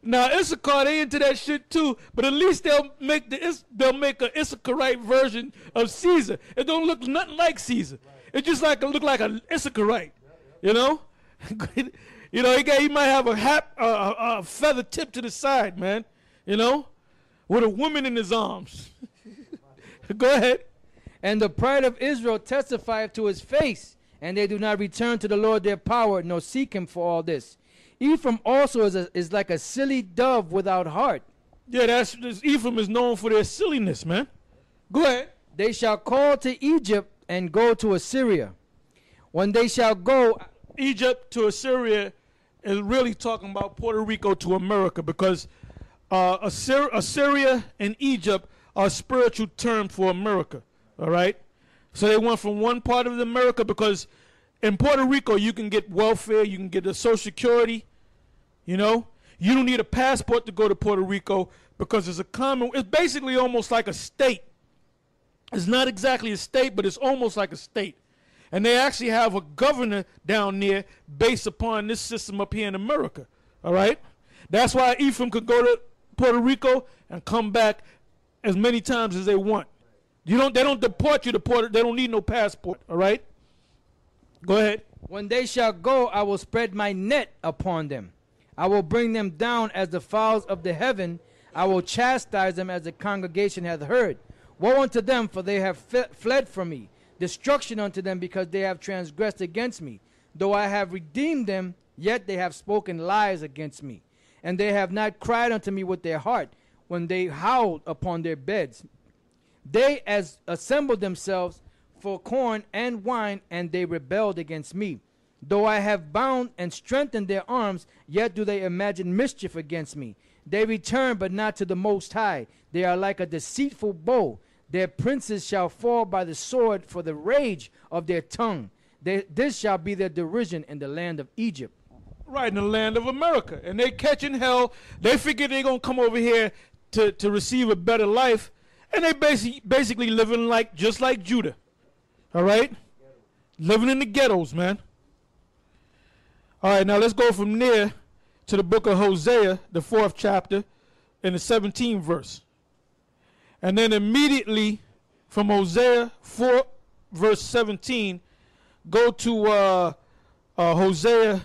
Now Issachar, they into that shit too, but at least they'll make an Issacharite version of Caesar. It don't look nothing like Caesar. It just look like an Issacharite, you know. You know, he might have a feather tip to the side, man. You know, with a woman in his arms. Go ahead. And the pride of Israel testifieth to his face, and they do not return to the Lord their power, nor seek him for all this. Ephraim also is like a silly dove without heart. Yeah, Ephraim is known for their silliness, man. Go ahead. They shall call to Egypt and go to Assyria. When they shall go... Egypt to Assyria is really talking about Puerto Rico to America, because Assyria and Egypt are spiritual terms for America, all right? So they went from one part of America, because in Puerto Rico you can get welfare, you can get the Social Security, you know? You don't need a passport to go to Puerto Rico, because it's basically almost like a state. It's not exactly a state, but it's almost like a state. And they actually have a governor down there based upon this system up here in America, all right? That's why Ephraim could go to Puerto Rico and come back as many times as they want. They don't deport you to Puerto. They don't need no passport, all right? Go ahead. When they shall go, I will spread my net upon them. I will bring them down as the fowls of the heaven. I will chastise them as the congregation hath heard. Woe unto them, for they have fled from me. Destruction unto them, because they have transgressed against me. Though I have redeemed them, yet they have spoken lies against me. And they have not cried unto me with their heart, when they howled upon their beds. They as assembled themselves for corn and wine, and they rebelled against me. Though I have bound and strengthened their arms, yet do they imagine mischief against me. They return, but not to the Most High. They are like a deceitful bow. Their princes shall fall by the sword for the rage of their tongue. This shall be their derision in the land of Egypt. Right, in the land of America. And they catching hell. They figure they're going to come over here to receive a better life. And they basically living just like Judah. All right? Living in the ghettos, man. All right, now let's go from there to the book of Hosea, the 4th chapter, and the 17th verse. And then immediately from Hosea 4, verse 17, go to Hosea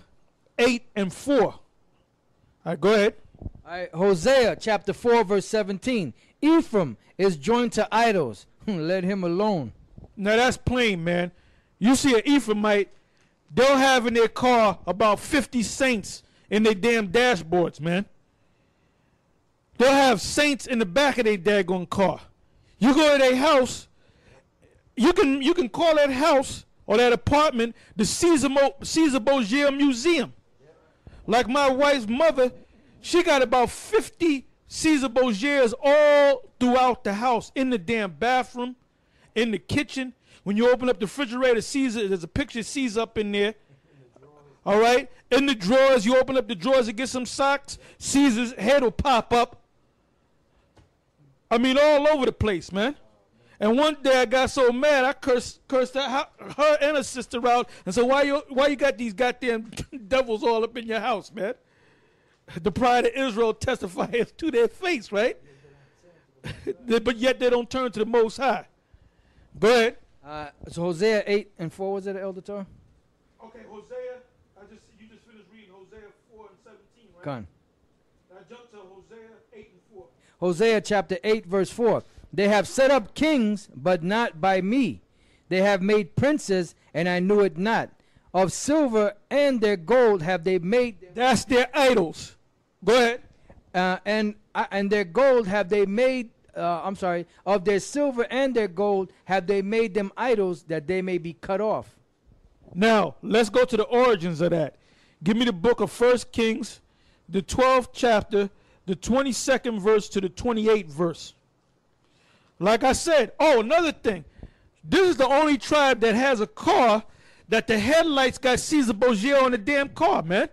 8 and 4. All right, go ahead. All right, Hosea chapter 4, verse 17. Ephraim is joined to idols. Let him alone. Now that's plain, man. You see an Ephraimite, they'll have in their car about 50 saints in their damn dashboards, man. They'll have saints in the back of their daggone car. You go to their house, you can call that house or that apartment the Caesar Borgia Museum. Like my wife's mother, she got about 50 Caesar Borgias all throughout the house, in the damn bathroom, in the kitchen. When you open up the refrigerator, Caesar, there's a picture of Caesar up in there. All right? In the drawers, you open up the drawers and get some socks, Caesar's head will pop up. I mean, all over the place, man. And one day I got so mad, I cursed her and her sister out and said, why you got these goddamn devils all up in your house, man? The pride of Israel testifies to their face, right? But yet they don't turn to the Most High. Go ahead. So Hosea 8 and 4, was it, Elder Torah? Okay, Hosea, you just finished reading Hosea 4 and 17, right? Come on. Now jump to Hosea 8 and 4. Hosea chapter 8, verse 4. They have set up kings, but not by me. They have made princes, and I knew it not. Of silver and their gold have they made. That's their idols. Go ahead. And their gold have they made. Of their silver and their gold have they made them idols, that they may be cut off. Now let's go to the origins of that. Give me the book of 1 Kings, the 12th chapter, the 22nd verse to the 28th verse. Like I said, another thing. This is the only tribe that has a car that the headlights got Caesar Borgia on the damn car, man.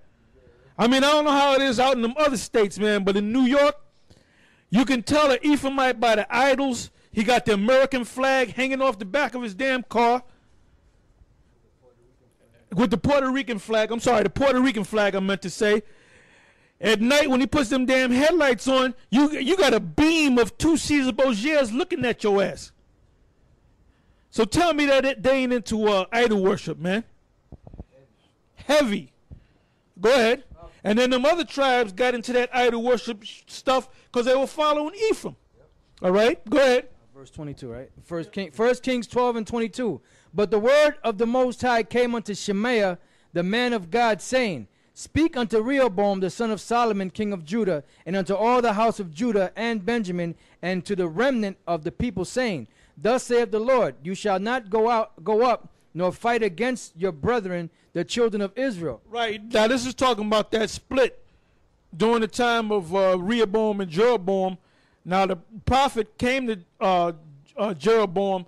I mean, I don't know how it is out in them other states, man, but in New York, you can tell an Ephraimite by the idols. He got the American flag hanging off the back of his damn car. With the Puerto Rican flag. I'm sorry, the Puerto Rican flag I meant to say. At night when he puts them damn headlights on, you got a beam of 2 Caesar Borgias looking at your ass. So tell me that they ain't into idol worship, man. Heavy. Go ahead. And then them other tribes got into that idol worship stuff because they were following Ephraim. All right? Go ahead. Verse 22, right? First Kings 12 and 22. But the word of the Most High came unto Shemaiah, the man of God, saying, Speak unto Rehoboam, the son of Solomon, king of Judah, and unto all the house of Judah and Benjamin, and to the remnant of the people, saying, Thus saith the Lord, You shall not go up, nor fight against your brethren, the children of Israel. Right. Now this is talking about that split during the time of Rehoboam and Jeroboam. Now the prophet came to Jeroboam,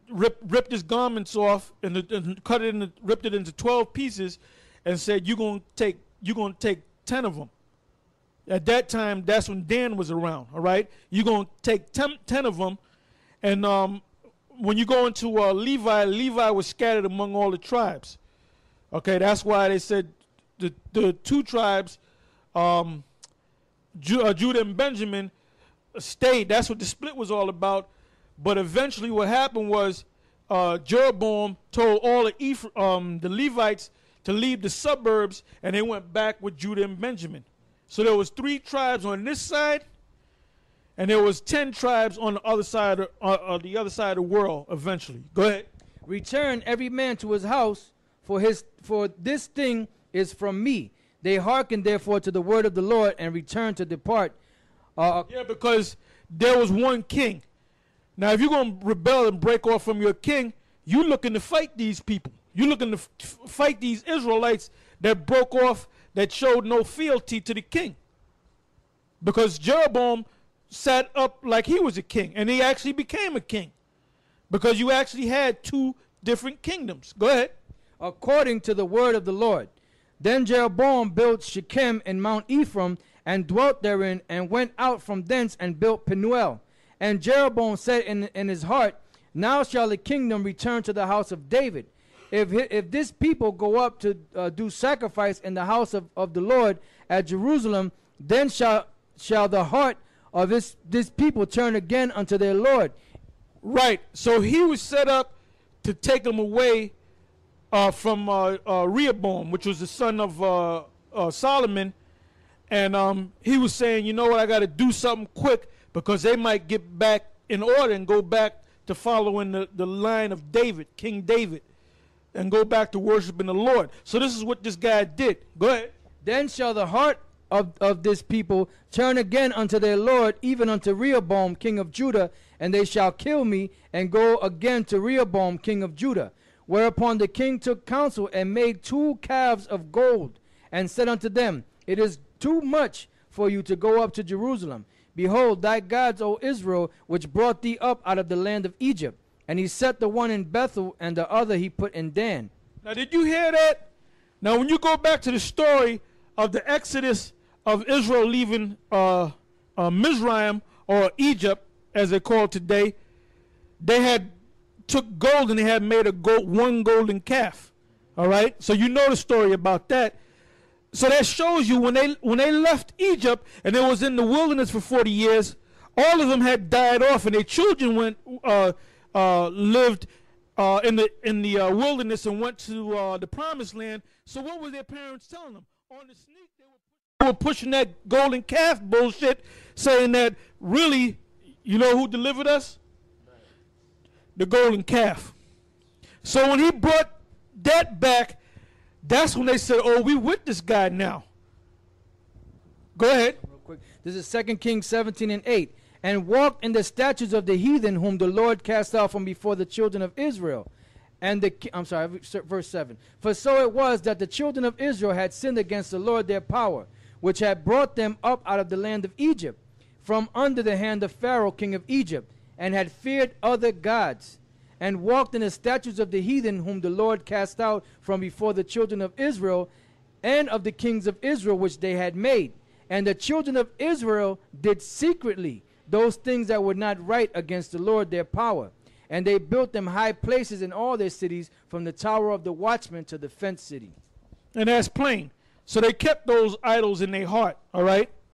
ripped his garments off and ripped it into 12 pieces, and said, "You're gonna take 10 of them." At that time, that's when Dan was around. All right, you're gonna take 10 of them, and when you go into Levi was scattered among all the tribes. Okay, that's why they said the 2 tribes, Judah and Benjamin, stayed. That's what the split was all about. But eventually what happened was Jeroboam told all the Levites to leave the suburbs, and they went back with Judah and Benjamin. So there was 3 tribes on this side, and there was 10 tribes on the other side of the world eventually. Go ahead. Return every man to his house, for this thing is from me. They hearkened therefore to the word of the Lord and returned to depart. Yeah, because there was one king. Now, if you're going to rebel and break off from your king, you're looking to fight these people. You're looking to fight these Israelites that broke off, that showed no fealty to the king. Because Jeroboam sat up like he was a king, and he actually became a king. Because you actually had 2 different kingdoms. Go ahead. According to the word of the Lord. Then Jeroboam built Shechem in Mount Ephraim, and dwelt therein, and went out from thence and built Penuel. And Jeroboam said in his heart, Now shall the kingdom return to the house of David. If this people go up to do sacrifice in the house of the Lord at Jerusalem, then shall the heart of this people turn again unto their Lord. Right. So he was set up to take them away from Rehoboam, which was the son of Solomon. And he was saying, you know what, I got to do something quick because they might get back in order and go back to following the line of David, King David, and go back to worshiping the Lord. So this is what this guy did. Go ahead. Then shall the heart of this people turn again unto their Lord, even unto Rehoboam, king of Judah, and they shall kill me, and go again to Rehoboam, king of Judah. Whereupon the king took counsel, and made 2 calves of gold, and said unto them, It is too much for you to go up to Jerusalem. Behold, thy gods, O Israel, which brought thee up out of the land of Egypt. And he set the one in Bethel, and the other he put in Dan. Now, did you hear that? Now, when you go back to the story of the Exodus of Israel leaving Mizraim, or Egypt, as they call it today, they had took gold and they had made one golden calf. All right? So you know the story about that. So that shows you when they left Egypt and they was in the wilderness for 40 years, all of them had died off, and their children lived in the wilderness and went to the promised land. So what were their parents telling them? On the sneak, they were pushing that golden calf bullshit, saying that really, you know who delivered us? The golden calf. So when he brought that back, that's when they said, oh, we with this guy now. Go ahead. Real quick. This is 2 Kings 17 and 8. And walked in the statutes of the heathen, whom the Lord cast out from before the children of Israel. And verse 7. For so it was that the children of Israel had sinned against the Lord their power, which had brought them up out of the land of Egypt, from under the hand of Pharaoh king of Egypt, and had feared other gods, and walked in the statutes of the heathen, whom the Lord cast out from before the children of Israel, and of the kings of Israel which they had made. And the children of Israel did secretly those things that were not right against the Lord their power. And they built them high places in all their cities, from the tower of the watchman to the fenced city. And that's plain. So they kept those idols in their heart, all right?